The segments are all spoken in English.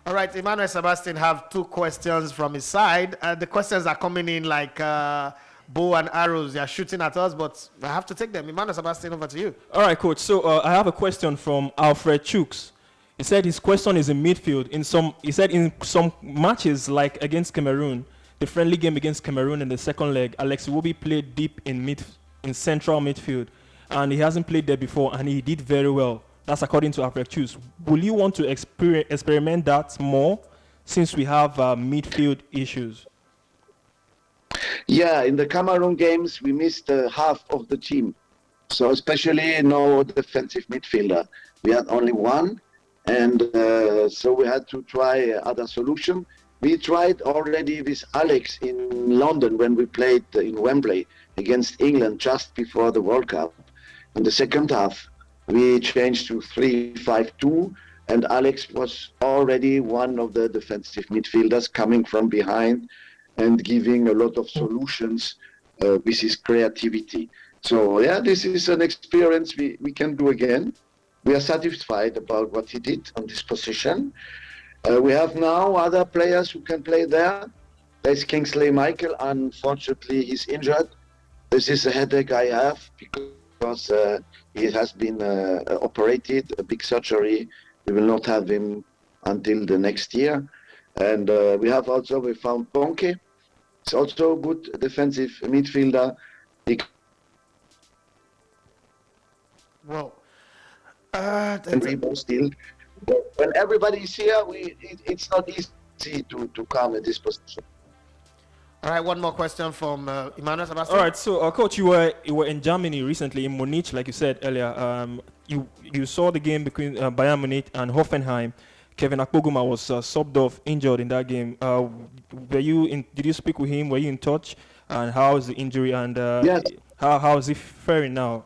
All right, Emmanuel Sebastian have two questions from his side. The questions are coming in like bow and arrows. They are shooting at us, but I have to take them. Emmanuel Sebastian, over to you. All right, coach. So I have a question from Alfred Chooks. He said his question is in midfield. He said in some matches like against Cameroon, the friendly game against Cameroon in the second leg, Alex Iwobi played deep in central midfield, and he hasn't played there before, and he did very well. That's according to Alfred Chooks. Will you want to experiment that more since we have midfield issues? Yeah, in the Cameroon games, we missed half of the team. So especially no defensive midfielder. We had only one, and so we had to try other solution. We tried already with Alex in London when we played in Wembley against England just before the World Cup. In the second half, we changed to 3-5-2, and Alex was already one of the defensive midfielders coming from behind and giving a lot of solutions with his creativity. So yeah, this is an experience we can do again. We are satisfied about what he did on this position. We have now other players who can play there. There's Kingsley Michael. Unfortunately, he's injured. This is a headache I have because he has been operated, a big surgery. We will not have him until the next year. And we found Bonke. He's also a good defensive midfielder. Well, still. When everybody is here, it's not easy to come in this position. All right, one more question from Emmanuel Sebastian. All right, so coach, you were in Germany recently in Munich, like you said earlier. You saw the game between Bayern Munich and Hoffenheim. Kevin Akpoguma was subbed off, injured in that game. Did you speak with him? Were you in touch? And how is the injury? And yes. How is he faring now?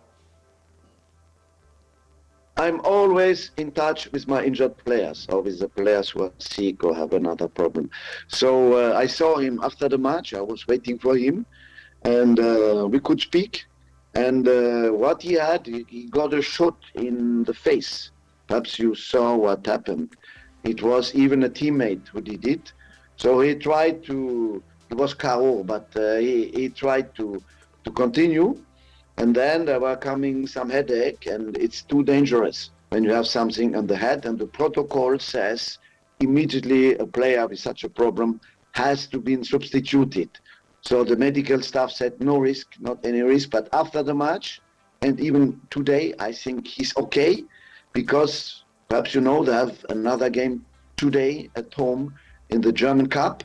I'm always in touch with my injured players or with the players who are sick or have another problem. So I saw him after the match. I was waiting for him, and we could speak. And what he had, he got a shot in the face. Perhaps you saw what happened. It was even a teammate who did it. So he tried to, it was KO, but he tried to continue. And then there were coming some headache, and it's too dangerous when you have something on the head. And the protocol says immediately a player with such a problem has to be substituted. So the medical staff said no risk, not any risk. But after the match, and even today, I think he's okay, because perhaps you know they have another game today at home in the German Cup,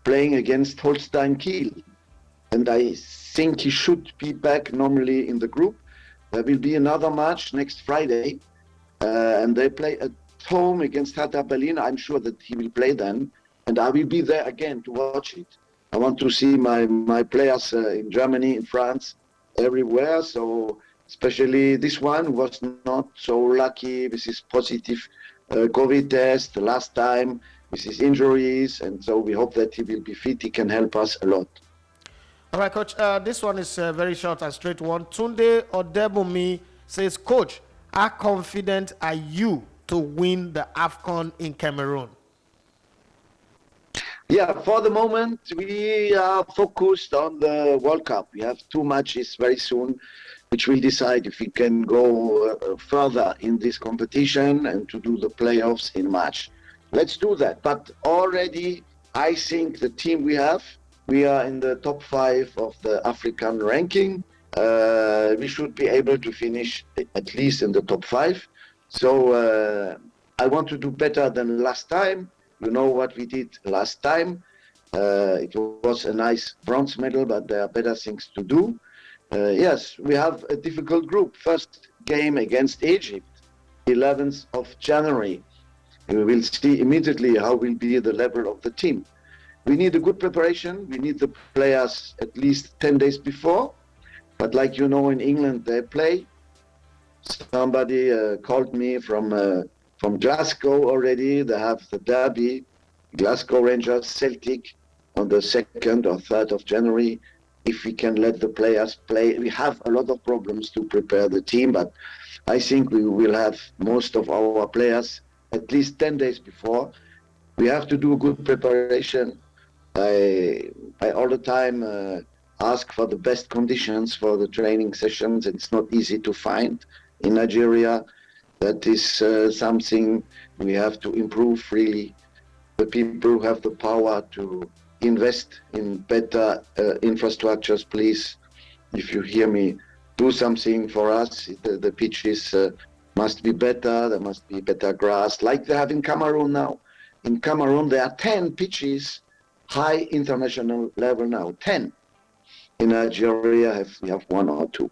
playing against Holstein Kiel. And I think he should be back normally in the group. There will be another match next Friday, and they play at home against Hertha Berlin. I'm sure that he will play then, and I will be there again to watch it. I want to see my players in Germany, in France, everywhere. So especially this one was not so lucky with his positive COVID test last time, with his injuries, and so we hope that he will be fit. He can help us a lot. All right, Coach. This one is a very short and straight one. Tunde Odebumi says, Coach, how confident are you to win the AFCON in Cameroon? Yeah, for the moment, we are focused on the World Cup. We have 2 matches very soon, which will decide if we can go further in this competition and to do the playoffs in March. Let's do that. But already, I think the team we are in the top 5 of the African ranking. We should be able to finish at least in the top 5. So I want to do better than last time. You know what we did last time. It was a nice bronze medal, but there are better things to do. Yes, we have a difficult group. First game against Egypt, 11th of January. We will see immediately how will be the level of the team. We need a good preparation. We need the players at least 10 days before. But like you know, in England, they play. Somebody called me from Glasgow already. They have the derby, Glasgow Rangers, Celtic, on the 2nd or 3rd of January. If we can let the players play, we have a lot of problems to prepare the team, but I think we will have most of our players at least 10 days before. We have to do a good preparation. I all the time ask for the best conditions for the training sessions. It's not easy to find in Nigeria. That is something we have to improve really. The people who have the power to invest in better infrastructures, please, if you hear me, do something for us. The pitches must be better. There must be better grass, like they have in Cameroon now. In Cameroon, there are 10 pitches, high international level now, 10. In Nigeria, we have one or two.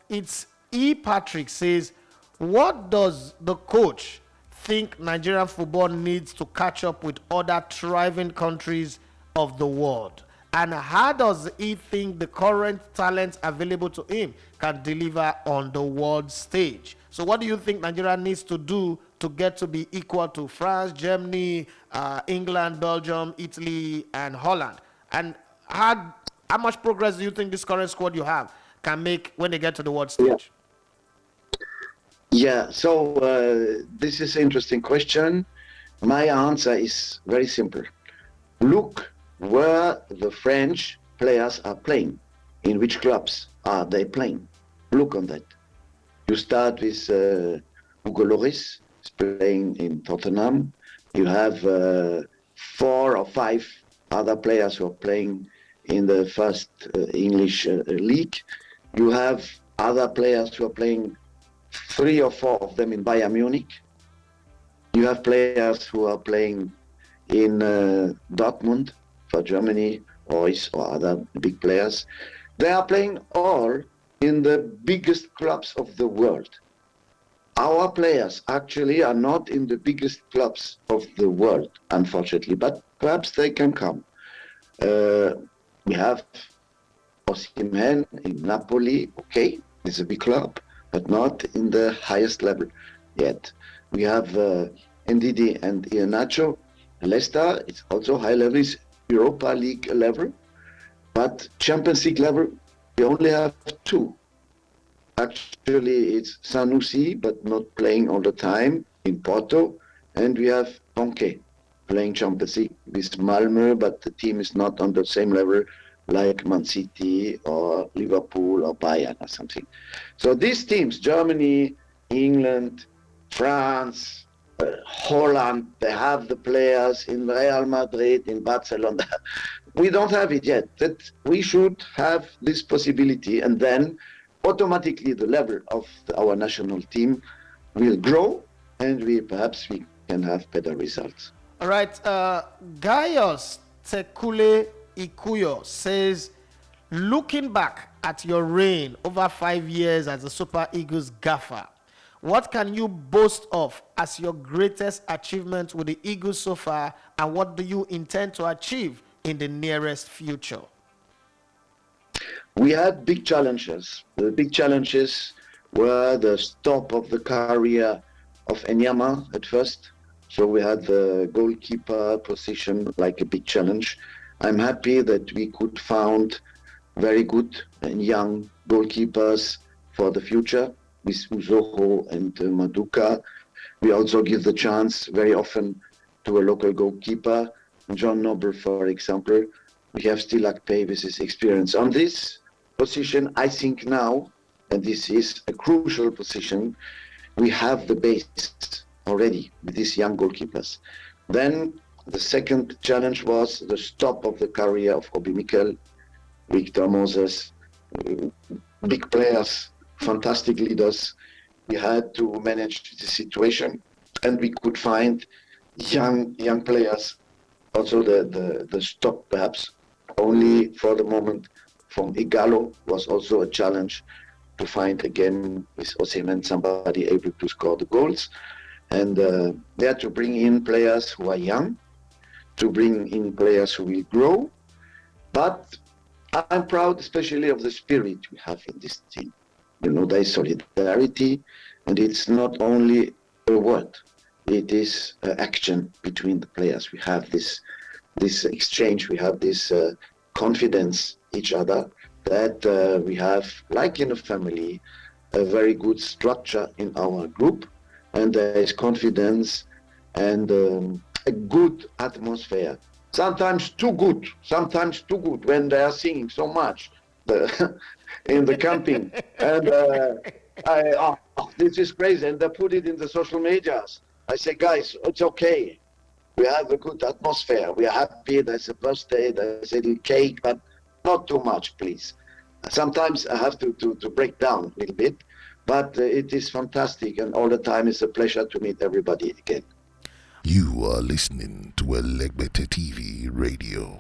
It's E. Patrick says, what does the coach think Nigerian football needs to catch up with other thriving countries of the world? And how does he think the current talent available to him can deliver on the world stage? So what do you think Nigeria needs to do to get to be equal to France, Germany, England, Belgium, Italy, and Holland? And how much progress do you think this current squad you have can make when they get to the world stage? Yeah, so this is an interesting question. My answer is very simple. Look where the French players are playing. In which clubs are they playing? Look on that. You start with Hugo Lloris, is playing in Tottenham. You have 4 or 5 other players who are playing in the first English league. You have other players who are playing, 3 or 4 of them in Bayern Munich. You have players who are playing in Dortmund for Germany, or other big players. They are playing all in the biggest clubs of the world. Our players actually are not in the biggest clubs of the world, unfortunately, but perhaps they can come. We have Osimhen in Napoli, okay, it's a big club, but not in the highest level yet. We have Ndidi and Iheanacho. Leicester, it's also high level, it's Europa League level, but Champions League level, we only have 2. Actually, it's Sanusi, but not playing all the time in Porto, and we have Tonke playing Champions League with Malmö, but the team is not on the same level like Man City or Liverpool or Bayern or something. So these teams, Germany, England, France, Holland, they have the players in Real Madrid, in Barcelona. We don't have it yet. That we should have this possibility, and then automatically the level of our national team will grow, and perhaps we can have better results. All right. Gaius Tekule Ikuyo says, looking back at your reign over 5 years as a Super Eagles gaffer, what can you boast of as your greatest achievement with the Eagles so far, and what do you intend to achieve in the nearest future? We had big challenges. The big challenges were the stop of the career of Enyama at first. So we had the goalkeeper position like a big challenge. I'm happy that we could found very good and young goalkeepers for the future with Uzoho and Maduka. We also give the chance very often to a local goalkeeper, John Noble, for example. We have still Akpay with his experience. On this position, I think now, and this is a crucial position, we have the base already with these young goalkeepers. Then the second challenge was the stop of the career of Obi Mikel, Victor Moses, big players, fantastic leaders. We had to manage the situation, and we could find young players. Also the stop perhaps only for the moment from Igalo was also a challenge to find again with Osimhen somebody able to score the goals. And they had to bring in players who are young, to bring in players who will grow. But I'm proud especially of the spirit we have in this team. You know, there is solidarity, and it's not only a word, it is action between the players. We have this exchange, we have this confidence each other, that we have, like in a family, a very good structure in our group, and there is confidence and a good atmosphere. Sometimes too good when they are singing so much in the camping. And this is crazy. And they put it in the social medias. I say, guys, it's okay. We have a good atmosphere. We are happy. There's a birthday. There's a little cake, but not too much, please. Sometimes I have to break down a little bit, but it is fantastic. And all the time it's a pleasure to meet everybody again. You are listening to Elegbete TV Radio.